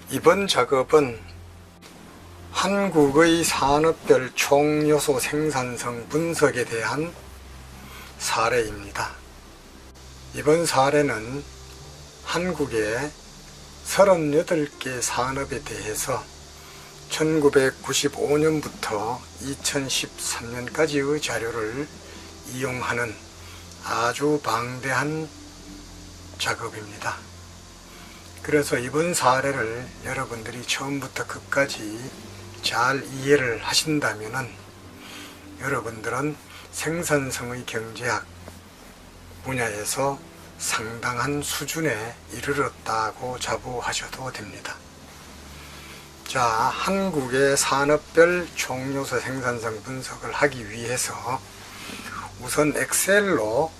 이번 작업은 한국의 산업별 총요소 생산성 분석에 대한 사례입니다. 이번 사례는 한국의 38개 산업에 대해서 1995년부터 2013년까지의 자료를 이용하는 아주 방대한 작업입니다. 그래서 이번 사례를 여러분들이 처음부터 끝까지 잘 이해를 하신다면은 여러분들은 생산성의 경제학 분야에서 상당한 수준에 이르렀다고 자부하셔도 됩니다. 자, 한국의 산업별 총요소 생산성 분석을 하기 위해서 우선 엑셀로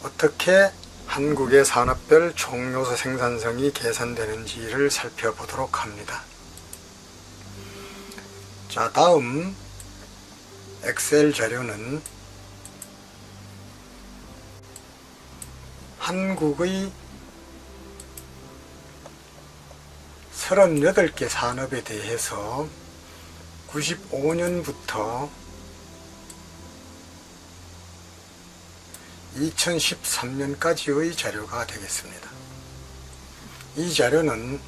어떻게 한국의 산업별 총요소 생산성이 계산되는지를 살펴보도록 합니다. 자, 다음 엑셀 자료는 한국의 38개 산업에 대해서 95년부터 2013년까지의 자료가 되겠습니다. 이 자료는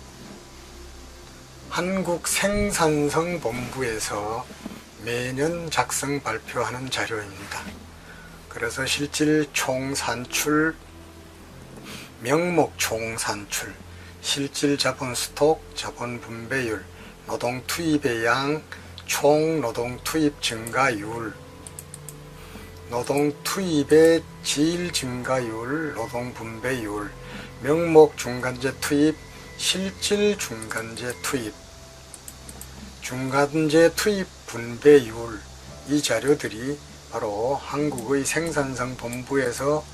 한국생산성본부에서 매년 작성 발표하는 자료입니다. 그래서 실질 총산출, 명목 총산출, 실질 자본 스톡, 자본 분배율, 노동 투입의 양, 총 노동 투입 증가율, 노동 투입의 질 증가율, 노동 분배율, 명목 중간재 투입, 실질 중간재 투입, 중간재 투입 분배율, 이 자료들이 바로 한국의 생산성 본부에서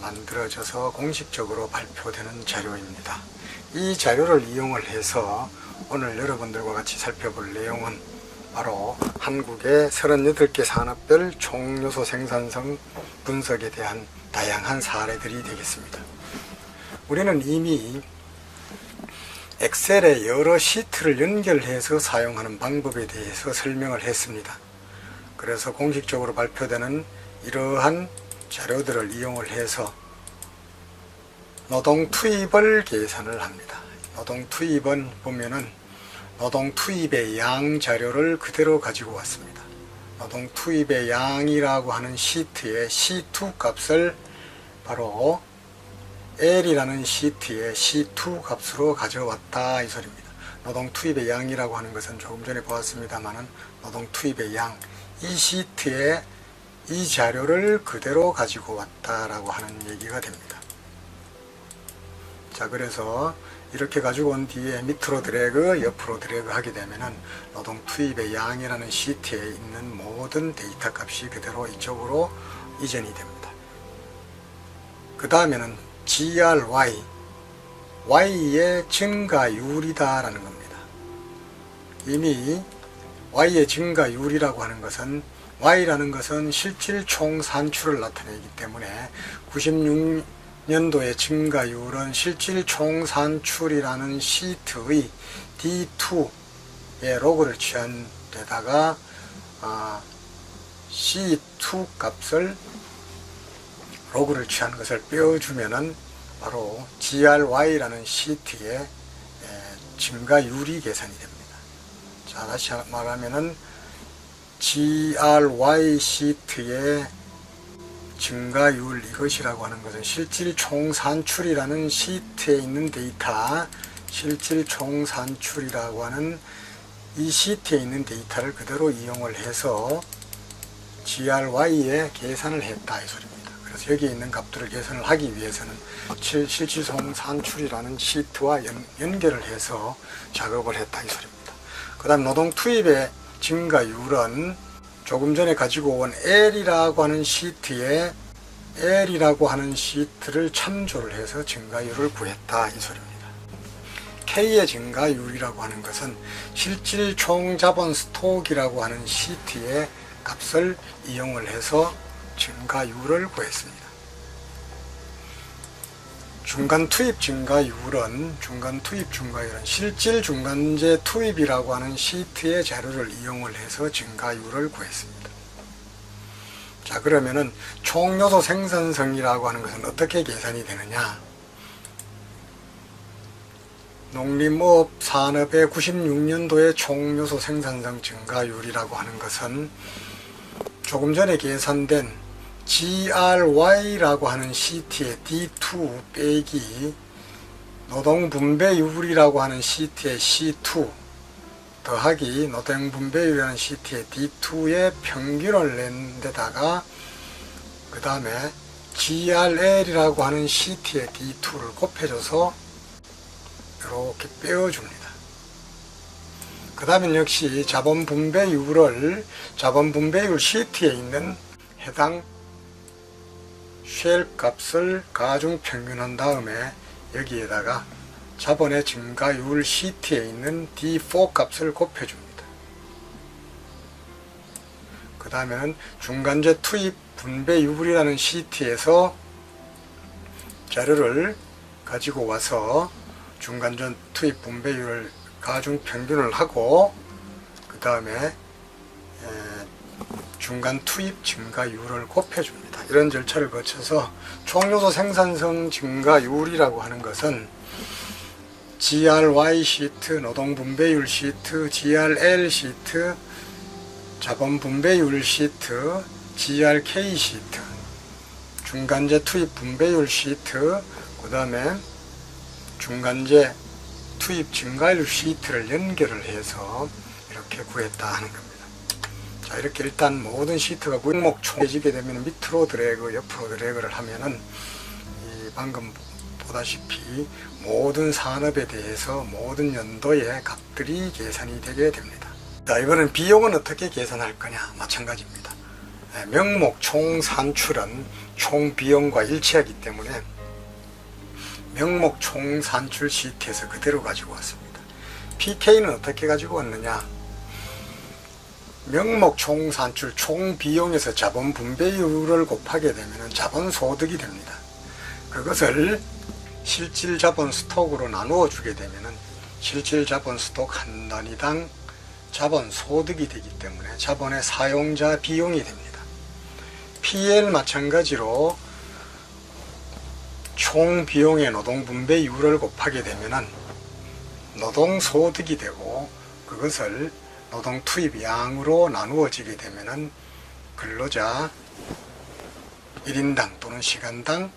만들어져서 공식적으로 발표되는 자료입니다. 이 자료를 이용을 해서 오늘 여러분들과 같이 살펴볼 내용은 바로 한국의 38개 산업별 총요소 생산성 분석에 대한 다양한 사례들이 되겠습니다. 우리는 이미 엑셀에 여러 시트를 연결해서 사용하는 방법에 대해서 설명을 했습니다. 그래서 공식적으로 발표되는 이러한 자료들을 이용을 해서 노동 투입을 계산을 합니다. 노동 투입은 보면은 노동 투입의 양 자료를 그대로 가지고 왔습니다. 노동 투입의 양이라고 하는 시트의 C2 값을 바로 L이라는 시트의 C2 값으로 가져왔다 이 소리입니다. 노동 투입의 양이라고 하는 것은 조금 전에 보았습니다만은 노동 투입의 양, 이 시트에 이 자료를 그대로 가지고 왔다라고 하는 얘기가 됩니다. 자, 그래서 이렇게 가지고 온 뒤에 밑으로 드래그, 옆으로 드래그 하게 되면은 노동 투입의 양이라는 시트에 있는 모든 데이터 값이 그대로 이쪽으로 이전이 됩니다. 그 다음에는 GRY, Y의 증가율이다라는 겁니다. 이미 Y의 증가율이라고 하는 것은 Y라는 것은 실질 총산출을 나타내기 때문에 96년도의 증가율은 실질 총산출이라는 시트의 D2의 로그를 취한 데다가 C2 값을 로그를 취한 것을 빼어주면은 바로 GRY라는 시트의 증가율이 계산이 됩니다. 자, 다시 말하면은 GRY 시트의 증가율, 이것이라고 하는 것은 실질 총산출이라는 시트에 있는 데이터, 실질 총산출이라고 하는 이 시트에 있는 데이터를 그대로 이용을 해서 GRY에 계산을 했다 이 소리입니다. 그래서 여기에 있는 값들을 계산을 하기 위해서는 실질 총산출이라는 시트와 연결을 해서 작업을 했다 이 소리입니다. 그 다음 노동 투입의 증가율은 조금 전에 가지고 온 L이라고 하는 시트에 L이라고 하는 시트를 참조를 해서 증가율을 구했다 이 소리입니다. K의 증가율이라고 하는 것은 실질 총자본 스톡이라고 하는 시트의 값을 이용을 해서 증가율을 구했습니다. 중간 투입 증가율은 실질 중간재 투입이라고 하는 시트의 자료를 이용을 해서 증가율을 구했습니다. 자, 그러면은 총요소 생산성이라고 하는 것은 어떻게 계산이 되느냐? 농림업 산업의 96년도의 총요소 생산성 증가율이라고 하는 것은 조금 전에 계산된 GRY라고 하는 시트의 D2 빼기 노동분배율이라고 하는 시트의 C2 더하기 노동분배율이라는 시트의 D2의 평균을 낸 데다가 그 다음에 GRL이라고 하는 시트의 D2를 곱해줘서 이렇게 빼어줍니다. 그 다음에 역시 자본분배율을 자본분배율 시트에 있는 해당 쉘 값을 가중 평균한 다음에 여기에다가 자본의 증가율 시트에 있는 D4 값을 곱해줍니다. 그 다음에는 중간재 투입 분배율이라는 시트에서 자료를 가지고 와서 중간재 투입 분배율을 가중 평균을 하고 그 다음에 중간 투입 증가율을 곱해줍니다. 이런 절차를 거쳐서 총요소 생산성 증가율이라고 하는 것은 GRY 시트, 노동분배율 시트, GRL 시트, 자본분배율 시트, GRK 시트, 중간재 투입 분배율 시트, 그 다음에 중간재 투입 증가율 시트를 연결을 해서 이렇게 구했다 하는 겁니다. 자, 이렇게 일단 모든 시트가 구역목 총해지게 되면 밑으로 드래그, 옆으로 드래그를 하면은 방금 보다시피 모든 산업에 대해서 모든 연도의 값들이 계산이 되게 됩니다. 자, 이번엔 비용은 어떻게 계산할 거냐? 마찬가지입니다. 명목 총 산출은 총 비용과 일치하기 때문에 명목 총 산출 시트에서 그대로 가지고 왔습니다. PK는 어떻게 가지고 왔느냐? 명목 총 산출 총 비용에서 자본 분배율을 곱하게 되면 자본 소득이 됩니다. 그것을 실질 자본 스톡으로 나누어 주게 되면 실질 자본 스톡 한 단위당 자본 소득이 되기 때문에 자본의 사용자 비용이 됩니다. PL 마찬가지로 총 비용의 노동 분배율을 곱하게 되면 노동 소득이 되고 그것을 노동 투입 양으로 나누어지게 되면 근로자 1인당 또는 시간당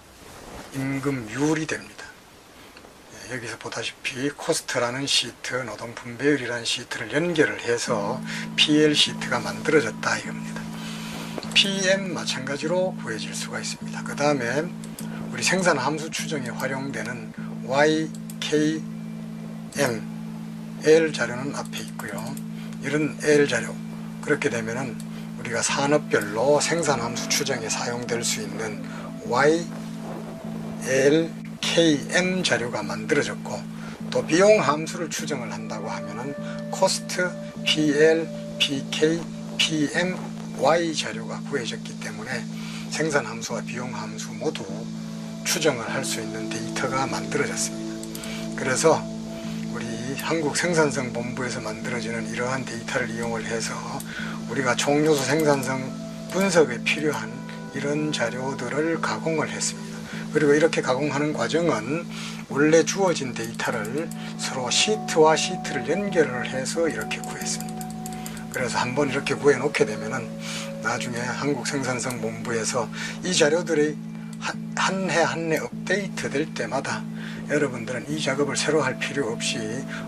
임금률이 됩니다. 여기서 보다시피 코스트라는 시트, 노동 분배율이라는 시트를 연결을 해서 PL 시트가 만들어졌다 이겁니다. PM 마찬가지로 구해질 수가 있습니다. 그 다음에 우리 생산 함수 추정에 활용되는 YKM L 자료는 앞에 있고요. 이런 L 자료, 그렇게 되면은 우리가 산업별로 생산 함수 추정에 사용될 수 있는 YLKM 자료가 만들어졌고, 또 비용 함수를 추정을 한다고 하면은 코스트 PL, PK, PM, Y 자료가 구해졌기 때문에 생산 함수와 비용 함수 모두 추정을 할 수 있는 데이터가 만들어졌습니다. 그래서 우리 한국생산성본부에서 만들어지는 이러한 데이터를 이용을 해서 우리가 총요소 생산성 분석에 필요한 이런 자료들을 가공을 했습니다. 그리고 이렇게 가공하는 과정은 원래 주어진 데이터를 서로 시트와 시트를 연결을 해서 이렇게 구했습니다. 그래서 한번 이렇게 구해 놓게 되면은 나중에 한국생산성본부에서 이 자료들이 한 해 한 해 업데이트 될 때마다 여러분들은 이 작업을 새로 할 필요 없이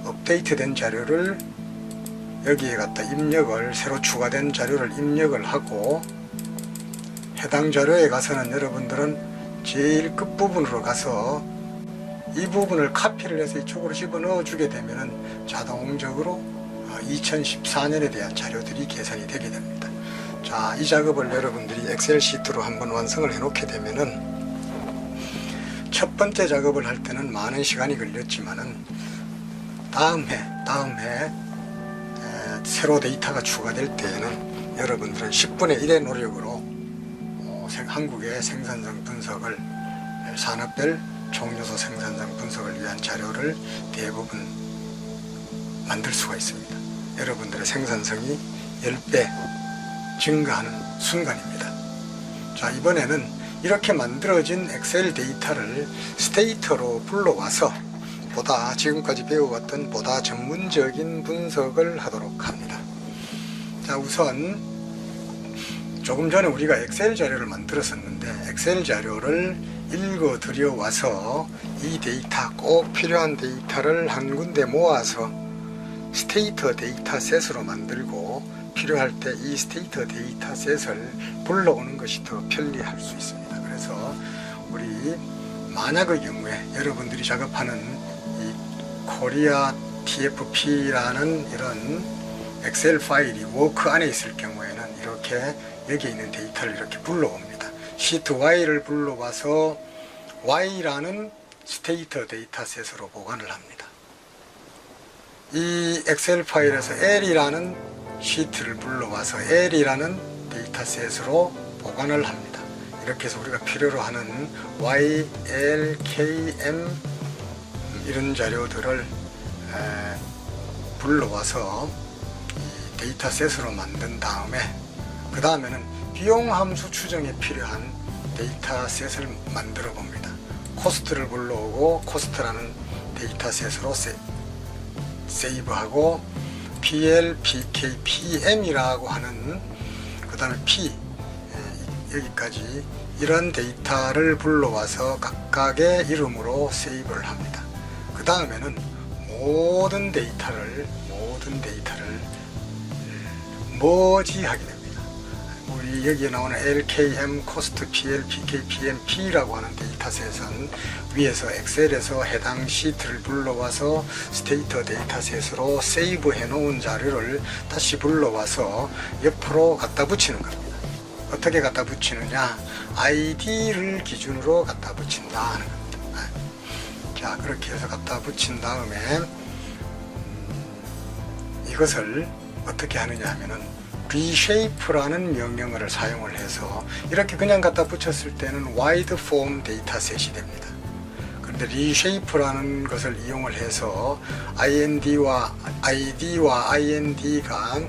업데이트된 자료를 여기에 갖다 입력을, 새로 추가된 자료를 입력을 하고, 해당 자료에 가서는 여러분들은 제일 끝부분으로 가서 이 부분을 카피를 해서 이쪽으로 집어넣어 주게 되면은 자동적으로 2014년에 대한 자료들이 계산이 되게 됩니다. 자, 이 작업을 여러분들이 엑셀 시트로 한번 완성을 해 놓게 되면은 첫 번째 작업을 할 때는 많은 시간이 걸렸지만은 다음 해 새로 데이터가 추가될 때에는 여러분들은 10분의 1의 노력으로 한국의 생산성 분석을 산업별 총요소 생산성 분석을 위한 자료를 대부분 만들 수가 있습니다. 여러분들의 생산성이 10배 증가하는 순간입니다. 자, 이번에는 이렇게 만들어진 엑셀 데이터를 스테이터로 불러와서 지금까지 배워왔던 보다 전문적인 분석을 하도록 합니다. 자, 우선 조금 전에 우리가 엑셀 자료를 만들었었는데 엑셀 자료를 읽어 들여와서 이 데이터, 꼭 필요한 데이터를 한 군데 모아서 스테이터 데이터셋으로 만들고 필요할 때 이 스테이터 데이터셋을 불러오는 것이 더 편리할 수 있습니다. 그래서 우리 만약의 경우에 여러분들이 작업하는 이 코리아 TFP라는 이런 엑셀 파일이 워크 안에 있을 경우에는 이렇게 여기에 있는 데이터를 이렇게 불러옵니다. 시트 Y를 불러와서 Y라는 스테이터 데이터셋으로 보관을 합니다. 이 엑셀 파일에서 L이라는 시트를 불러와서 L이라는 데이터셋으로 보관을 합니다. 이렇게 해서 우리가 필요로 하는 Y, L, K, M 이런 자료들을 불러와서 데이터셋으로 만든 다음에 그 다음에는 비용 함수 추정에 필요한 데이터셋을 만들어 봅니다. 코스트를 불러오고 코스트라는 데이터셋으로 세이브하고 PL, PK, PM이라고 하는 그 다음에 P 여기까지 이런 데이터를 불러와서 각각의 이름으로 세이브를 합니다. 그 다음에는 모든 데이터를 머지하게 됩니다. 우리 여기에 나오는 LKM, 코스트, PL, PK, PM, P라고 하는 데이터셋은 위에서 엑셀에서 해당 시트를 불러와서 스테이터 데이터셋으로 세이브해 놓은 자료를 다시 불러와서 옆으로 갖다 붙이는 겁니다. 어떻게 갖다 붙이느냐? ID를 기준으로 갖다 붙인다 하는 겁니다. 자, 그렇게 해서 갖다 붙인 다음에 이것을 어떻게 하느냐 하면은 reshape라는 명령어를 사용을 해서 이렇게 그냥 갖다 붙였을 때는 wide form 데이터셋이 됩니다. 그런데 reshape라는 것을 이용을 해서 ID와 IND가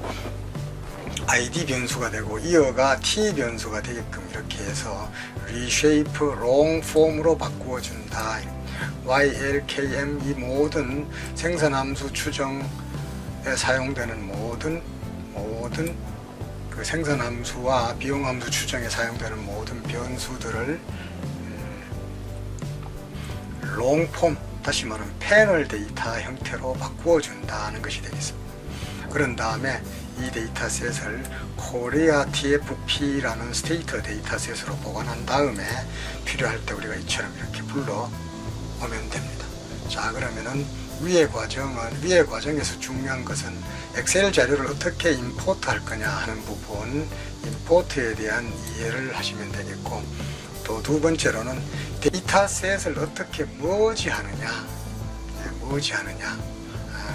ID 변수가 되고 이어가 T 변수가 되게끔 이렇게 해서 reshape long form으로 바꾸어 준다. YLKM 이 모든 생산함수 추정에 사용되는 모든 그 생산함수와 비용함수 추정에 사용되는 모든 변수들을 롱폼, 다시 말하면 패널 데이터 형태로 바꾸어 준다는 것이 되겠습니다. 그런 다음에 이 데이터셋을 코리아 TFP라는 스테이터 데이터셋으로 보관한 다음에 필요할 때 우리가 이처럼 이렇게 불러오면 됩니다. 자, 그러면은 위의 과정에서 중요한 것은 엑셀 자료를 어떻게 임포트 할 거냐 하는 부분, 임포트에 대한 이해를 하시면 되겠고, 또 두 번째로는 데이터셋을 어떻게 머지하느냐.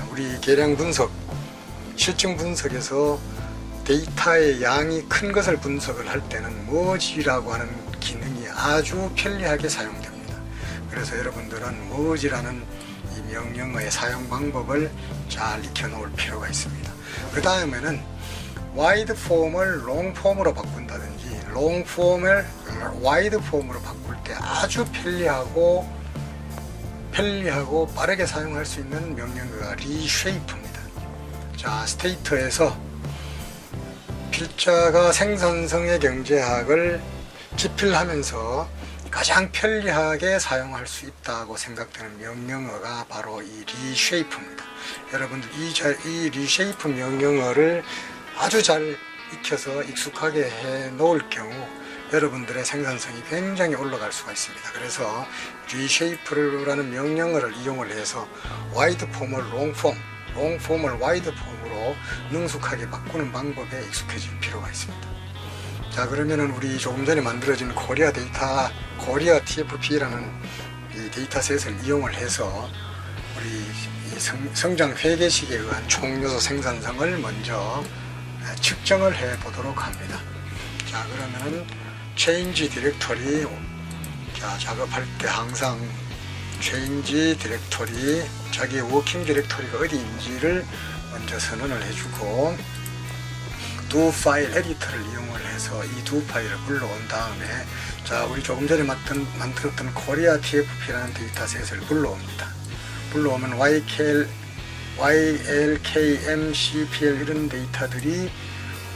우리 계량 분석, 실증 분석에서 데이터의 양이 큰 것을 분석을 할 때는 머지라고 하는 기능이 아주 편리하게 사용됩니다. 그래서 여러분들은 머지라는 이 명령어의 사용 방법을 잘 익혀 놓을 필요가 있습니다. 그 다음에는 wide form을 long form으로 바꾼다든지 long form을 wide form으로 바꿀 때 아주 편리하고 빠르게 사용할 수 있는 명령어가 reshape입니다. 자, 스테이터에서 필자가 생산성의 경제학을 집필하면서 가장 편리하게 사용할 수 있다고 생각되는 명령어가 바로 이 reshape입니다. 여러분들 이 reshape 명령어를 아주 잘 익혀서 익숙하게 해 놓을 경우 여러분들의 생산성이 굉장히 올라갈 수가 있습니다. 그래서 reshape라는 명령어를 이용을 해서 wide form을 long form을 wide form으로 능숙하게 바꾸는 방법에 익숙해질 필요가 있습니다. 자, 그러면은 우리 조금 전에 만들어진 코리아 TFP라는 이 데이터셋을 이용을 해서 우리 성장 회계식에 의한 총요소 생산성을 먼저 측정을 해 보도록 합니다. 자, 그러면은 change 디렉터리, 자, 작업할 때 항상 change 디렉토리, 자기의 워킹 디렉토리가 어디인지를 먼저 선언을 해주고 do 파일 에디터를 이용을 해서 이 두 파일을 불러온 다음에 자 우리 조금 전에 만들었던 코리아 TFP라는 데이터셋을 불러옵니다. 불러오면 YLKM, CPL 이런 데이터들이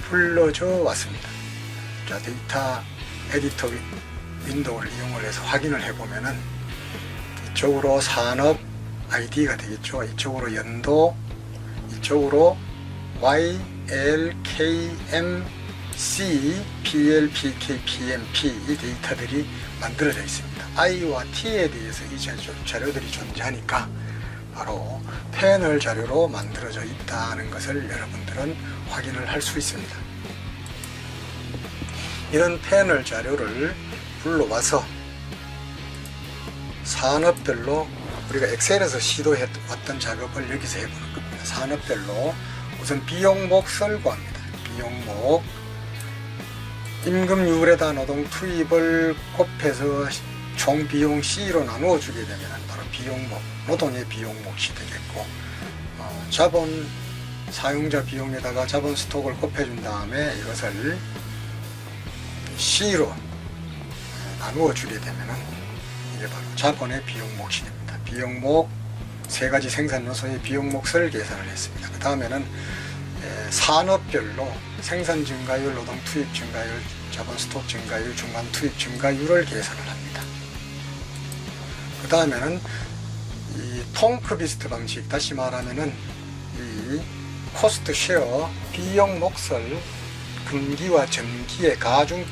불러져 왔습니다. 자 데이터 에디터 윈도우를 이용을 해서 확인을 해보면은 이쪽으로 산업 ID가 되겠죠. 이쪽으로 연도, 이쪽으로 YLKM, C, PL, PK, PMP 이 데이터들이 만들어져 있습니다. I와 T에 대해서 이 자료들이 존재하니까 바로 패널 자료로 만들어져 있다는 것을 여러분들은 확인을 할 수 있습니다. 이런 패널 자료를 불러와서 산업별로 우리가 엑셀에서 시도해 왔던 작업을 여기서 해보는 겁니다. 산업별로 우선 비용목을 구합니다. 비용목, 임금률에다 노동 투입을 곱해서 총 비용 C로 나누어 주게 되면 바로 비용목, 노동의 비용목이 되겠고, 자본 사용자 비용에다가 자본 스톡을 곱해준 다음에 이것을 C로 나누어 주게 되면 이게 바로 자본의 비용목이 됩니다. 비용목 세 가지 생산 요소의 비용목을 계산을 했습니다. 그 다음에는 산업별로 생산 증가율, 노동 투입 증가율, 자본 스톡 증가율, 중간 투입 증가율을 계산을 합니다. 그 다음에는 이 통크 비스트 방식, 다시 말하면은 이 코스트 쉐어 비용 몫을 분기와 전기의 가중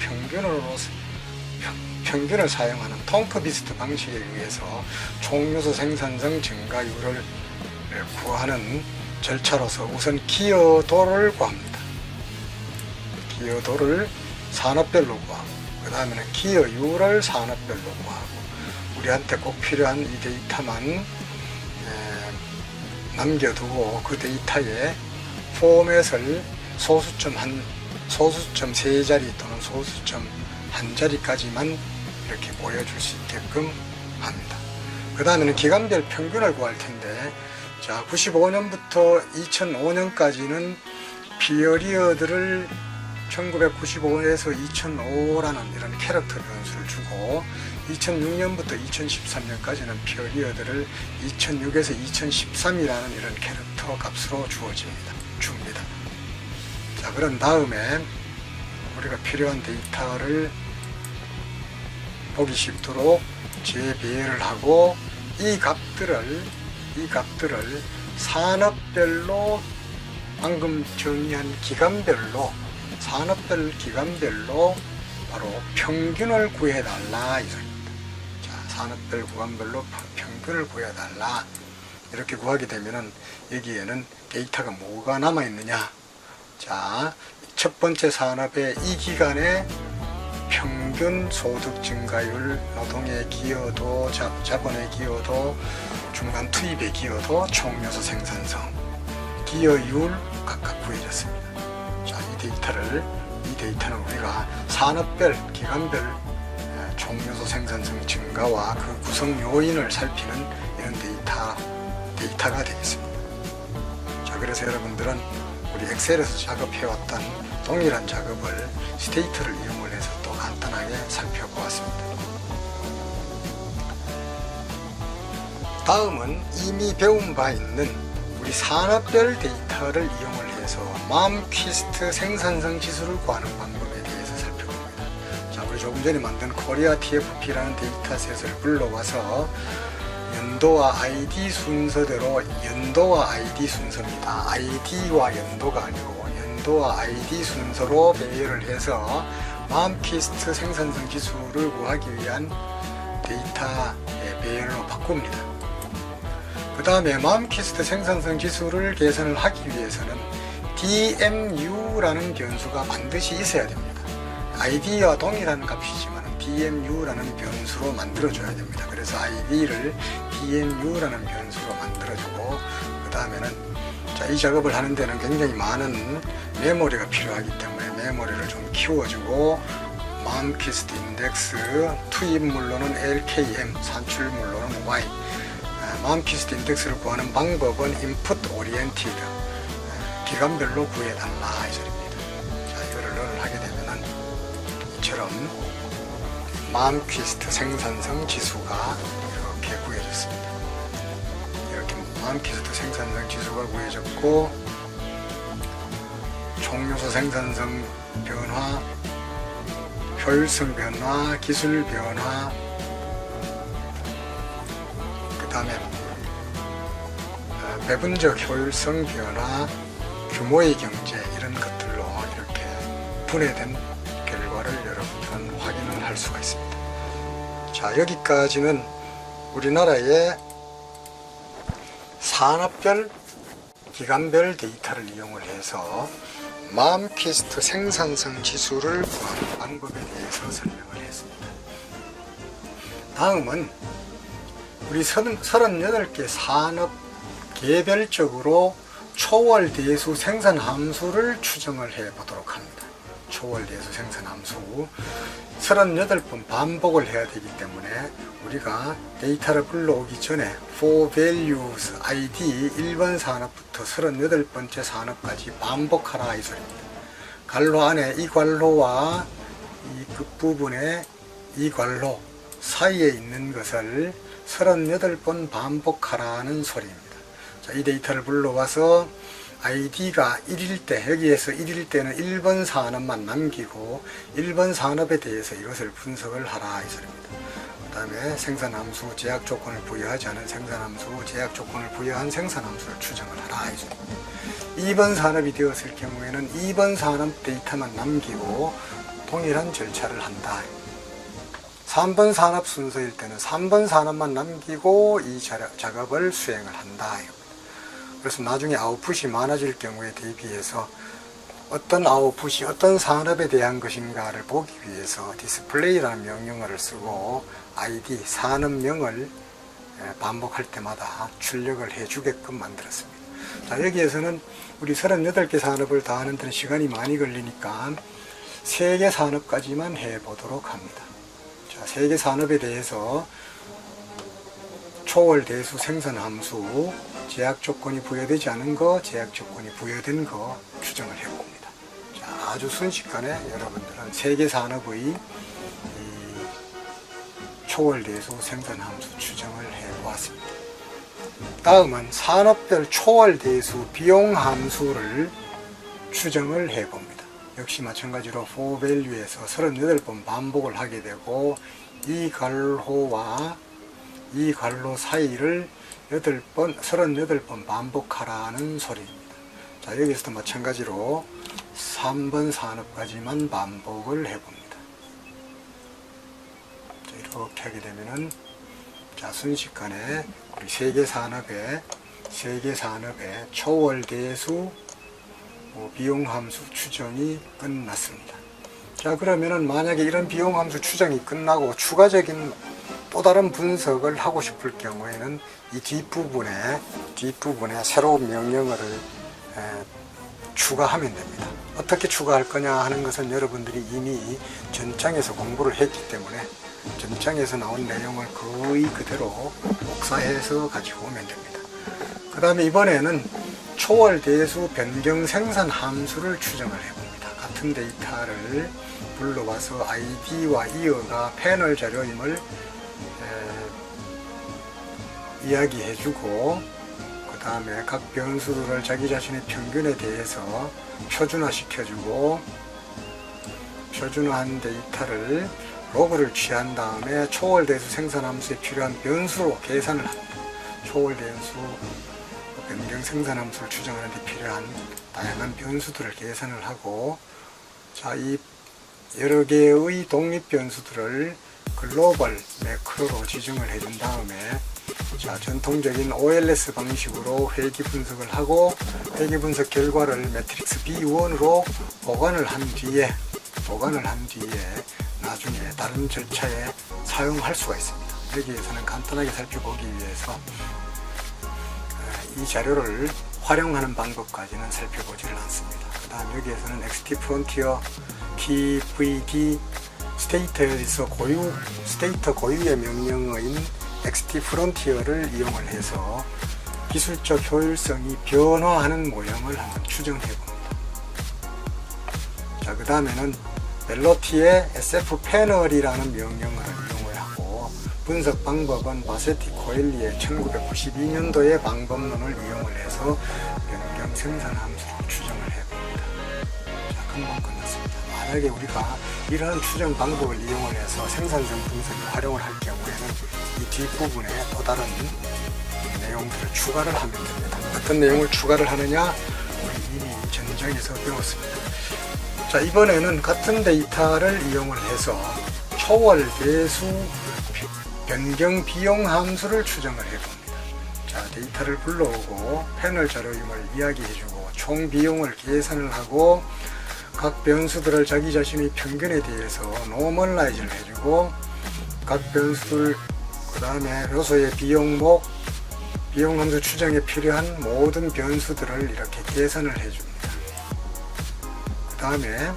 평균을 사용하는 통크 비스트 방식에 의해서 총요소 생산성 증가율을 구하는 절차로서 우선 기여도를 구합니다. 기여도를 산업별로 구하고 그 다음에는 기여율을 산업별로 구하고 우리한테 꼭 필요한 이 데이터만 남겨두고 그 데이터에 포맷을 소수점 3자리 또는 소수점 1자리까지만 이렇게 보여줄 수 있게끔 합니다. 그 다음에는 기간별 평균을 구할 텐데 자 95년부터 2005년까지는 피어리어드를 1995에서 2005라는 이런 캐릭터 변수를 주고 2006년부터 2013년까지는 피어리어드를 2006에서 2013이라는 이런 캐릭터 값으로 줍니다. 자 그런 다음에 우리가 필요한 데이터를 보기 쉽도록 재배열을 하고 이 값들을 산업별로 방금 정의한 기간별로 산업별 기간별로 바로 평균을 구해달라 이 소리입니다. 자, 산업별 구간별로 평균을 구해달라 이렇게 구하게 되면은 여기에는 데이터가 뭐가 남아 있느냐? 자, 첫 번째 산업의 이 기간에 평균 소득 증가율, 노동의 기여도, 자본의 기여도, 중간 투입의 기여도, 총요소 생산성, 기여율 각각 구해졌습니다. 자, 이 데이터는 우리가 산업별, 기간별 총요소 생산성 증가와 그 구성 요인을 살피는 이런 데이터가 되겠습니다. 자, 그래서 여러분들은 우리 엑셀에서 작업해왔던 동일한 작업을 스테이트를 이용을 해서 또 간단하게 살펴보았습니다. 다음은 이미 배운 바 있는 우리 산업별 데이터를 이용을 해서 맘퀴스트 생산성 지수를 구하는 방법에 대해서 살펴봅니다. 자, 우리 조금 전에 만든 코리아 TFP라는 데이터셋을 불러와서 연도와 ID 순서대로 연도와 ID 순서입니다. ID와 연도가 아니고 연도와 ID 순서로 배열을 해서 맘퀴스트 생산성 지수를 구하기 위한 데이터의 배열로 바꿉니다. 그 다음에 맘퀴스트 생산성 지수를 계산을 하기 위해서는 DMU라는 변수가 반드시 있어야 됩니다. ID와 동일한 값이지만 DMU라는 변수로 만들어줘야 됩니다. 그래서 ID를 DMU라는 변수로 만들어주고 그 다음에는 이 작업을 하는 데는 굉장히 많은 메모리가 필요하기 때문에 메모리를 좀 키워주고 맘퀴스트 인덱스, 투입물로는 LKM, 산출물로는 Y. 맘퀴스트 인덱스를 구하는 방법은 input oriented, 기간별로 구해달라 이 소리입니다. 자, 이거를 런을 하게 되면은 이처럼 맘퀴스트 생산성 지수가 이렇게 구해졌습니다. 이렇게 맘퀴스트 생산성 지수가 구해졌고, 총요소 생산성 변화, 효율성 변화, 기술 변화, 그 다음에 배분적 효율성 변화, 규모의 경제, 이런 것들로 이렇게 분해된 결과를 여러분들은 확인을 할 수가 있습니다. 자, 여기까지는 우리나라의 산업별, 기간별 데이터를 이용을 해서 맘퀴스트 생산성 지수를 구하는 방법에 대해서 설명을 했습니다. 다음은 우리 38개 산업 개별적으로 초월 대수 생산 함수를 추정을 해 보도록 합니다. 초월 대수 생산 함수 38번 반복을 해야 되기 때문에 우리가 데이터를 불러오기 전에 for values id 1번 산업부터 38번째 산업까지 반복하라 이 소리입니다. 괄호 안에 이 괄호와 이 끝부분에 이 괄호 사이에 있는 것을 38번 반복하라는 소리입니다. 자, 이 데이터를 불러와서 id가 1일 때, 여기에서 1일 때는 1번 산업만 남기고 1번 산업에 대해서 이것을 분석을 하라 이 소리입니다. 그 다음에 생산함수, 제약 조건을 부여하지 않은 생산함수, 제약 조건을 부여한 생산함수를 추정을 하라 이 소리입니다. 2번 산업이 되었을 경우에는 2번 산업 데이터만 남기고 동일한 절차를 한다. 3번 산업 순서일 때는 3번 산업만 남기고 이 작업을 수행을 한다. 그래서 나중에 아웃풋이 많아질 경우에 대비해서 어떤 아웃풋이 어떤 산업에 대한 것인가를 보기 위해서 디스플레이라는 명령어를 쓰고 ID, 산업명을 반복할 때마다 출력을 해주게끔 만들었습니다. 자, 여기에서는 우리 38개 산업을 다 하는 데는 시간이 많이 걸리니까 3개 산업까지만 해보도록 합니다. 자, 3개 산업에 대해서 초월 대수 생산 함수, 제약 조건이 부여되지 않은 거, 제약 조건이 부여된 거 추정을 해봅니다. 자, 아주 순식간에 여러분들은 3개 산업의 이 초월 대수 생산 함수 추정을 해보았습니다. 다음은 산업별 초월 대수 비용 함수를 추정을 해봅니다. 역시 마찬가지로 for value에서 38번 반복을 하게 되고 이 괄호와 이 괄호 사이를 38번 반복하라는 소리입니다. 자, 여기서도 마찬가지로 3번 산업까지만 반복을 해봅니다. 자, 이렇게 하게 되면은 자, 순식간에 우리 3개 산업의 초월 대수 비용 함수 추정이 끝났습니다. 자, 그러면은 만약에 이런 비용 함수 추정이 끝나고 추가적인 또 다른 분석을 하고 싶을 경우에는 이 뒷부분에 새로운 명령어를 추가하면 됩니다. 어떻게 추가할 거냐 하는 것은 여러분들이 이미 전장에서 공부를 했기 때문에 전장에서 나온 내용을 거의 그대로 복사해서 가지고 오면 됩니다. 그 다음에 이번에는 초월 대수 변경 생산 함수를 추정을 해봅니다. 같은 데이터를 불러와서 id와 이어가 패널 자료임을 이야기해주고 그 다음에 각 변수들을 자기 자신의 평균에 대해서 표준화 시켜주고 표준화한 데이터를 로그를 취한 다음에 초월대수 생산함수에 필요한 변수로 계산을 합니다. 초월대수 변경 생산함수를 추정하는 데 필요한 다양한 변수들을 계산을 하고 자, 이 여러 개의 독립 변수들을 글로벌 매크로로 지정을 해준 다음에 자, 전통적인 OLS 방식으로 회귀 분석을 하고 회귀 분석 결과를 매트릭스 B1으로 보관을 한 뒤에 나중에 다른 절차에 사용할 수가 있습니다. 여기에서는 간단하게 살펴보기 위해서 이 자료를 활용하는 방법까지는 살펴보지를 않습니다. 그 다음 여기에서는 XT 프론티어, KVD, 스테이터 고유의 명령어인 XT 프론티어를 이용을 해서 기술적 효율성이 변화하는 모형을 한번 추정해 봅니다. 자, 그 다음에는 벨로티의 SF 패널이라는 명령어를 이용을 하고 분석 방법은 바세티 코엘리의 1992년도의 방법론을 이용을 해서 변경 생산 함수를 추정을 해 봅니다. 자, 금방 끝났습니다. 만약에 우리가 이러한 추정 방법을 이용을 해서 생산성 분석을 활용을 할 경우에는 이 뒷부분에 또 다른 내용들을 추가를 하면 됩니다. 어떤 내용을 추가를 하느냐? 우리 이미 전장에서 배웠습니다. 자, 이번에는 같은 데이터를 이용을 해서 초월 개수 변경 비용 함수를 추정을 해봅니다. 자, 데이터를 불러오고 패널 자료임을 이야기해주고 총 비용을 계산을 하고 각 변수들을 자기 자신의 평균에 대해서 노멀라이즈를 해주고 각 변수들 그 다음에 요소의 비용목 비용 함수 추정에 필요한 모든 변수들을 이렇게 계산을 해줍니다. 그 다음에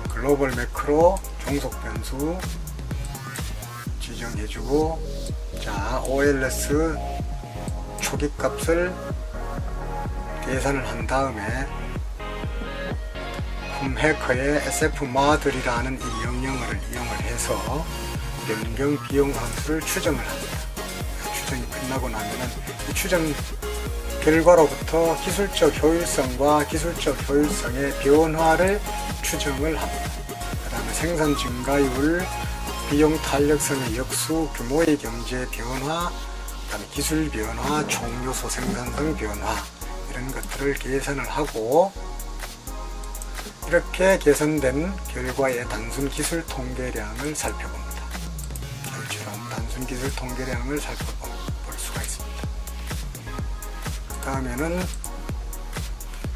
글로벌 매크로 종속 변수 지정해주고 자 OLS 초기 값을 계산을 한 다음에 홈해커의 SFMOD이라는 이 명령어를 이용을 해서 변경 비용 함수를 추정을 합니다. 추정이 끝나고 나면은 이 추정 결과로부터 기술적 효율성과 기술적 효율성의 변화를 추정을 합니다. 그 다음에 생산 증가율, 비용 탄력성의 역수, 규모의 경제 변화, 그 다음에 기술 변화, 총요소 생산성 변화 이런 것들을 계산을 하고 이렇게 계산된 결과의 단순 기술 통계량을 살펴봅니다. 이처럼 단순 기술 통계량을 살펴볼 수가 있습니다. 그 다음에는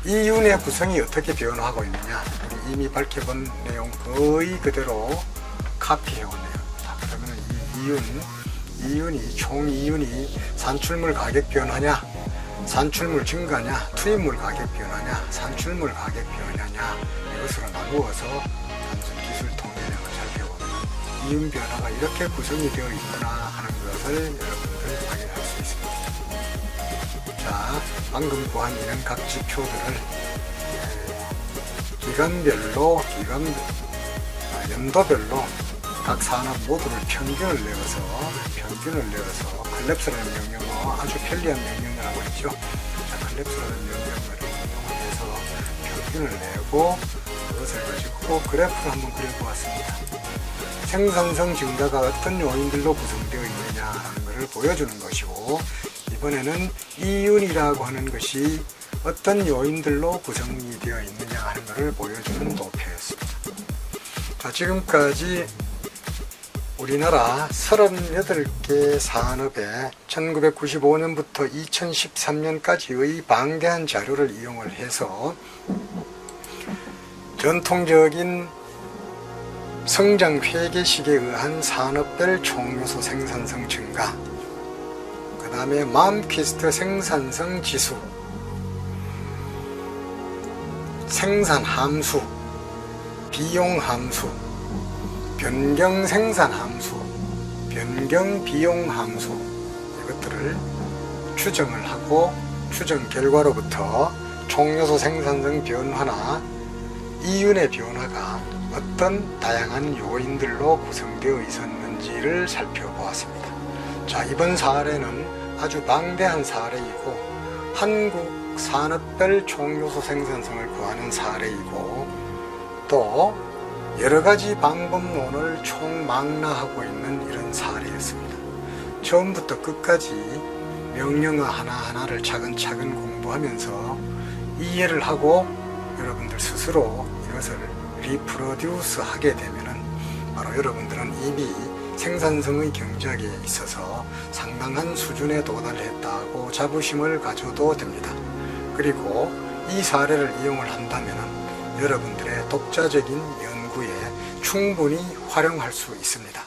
이윤의 구성이 어떻게 변화하고 있느냐 우리 이미 밝혀본 내용 거의 그대로 카피해온 내용입니다. 그러면 이 총 이윤이 산출물 가격 변화냐 산출물 증가냐 투입물 가격 변화냐 산출물 가격 변화냐 이것으로 나누어서 단순 기술 통계량을 살펴보면 이윤 변화가 이렇게 구성이 되어 있구나 하는 것을 여러분들 확인할 수 있습니다. 자, 방금 구한 이런 각 지표들을 기간별로 연도별로 각 산업 모두를 평균을 내어서 클랩스라는 명령어 아주 편리한 명령어라고 했죠. 자, 클랩스라는 명령어를 이용해서 평균을 내고 그것을 가지고 그래프를 한번 그려보았습니다. 생산성 증가가 어떤 요인들로 구성되어 있느냐라는 것을 보여주는 것이고 이번에는 이윤이라고 하는 것이 어떤 요인들로 구성이 되어 있느냐 하는 것을 보여주는 도표였습니다. 자, 지금까지 우리나라 38개 산업에 1995년부터 2013년까지의 방대한 자료를 이용을 해서 전통적인 성장 회계식에 의한 산업별 총요소 생산성 증가, 그 다음에 맘퀴스트 생산성 지수, 생산 함수, 비용 함수, 변경 생산 함수, 변경 비용 함수 이것들을 추정을 하고 추정 결과로부터 총요소 생산성 변화나 이윤의 변화가 어떤 다양한 요인들로 구성되어 있었는지를 살펴보았습니다. 자, 이번 사례는 아주 방대한 사례이고 한국 산업별 총요소 생산성을 구하는 사례이고 또 여러가지 방법론을 총망라하고 있는 이런 사례였습니다. 처음부터 끝까지 명령어 하나하나를 차근차근 공부하면서 이해를 하고 여러분들 스스로 이것을 리프로듀스 하게 되면은 바로 여러분들은 이미 생산성의 경작에 있어서 상당한 수준에 도달했다고 자부심을 가져도 됩니다. 그리고 이 사례를 이용을 한다면은 여러분들의 독자적인 연구에 충분히 활용할 수 있습니다.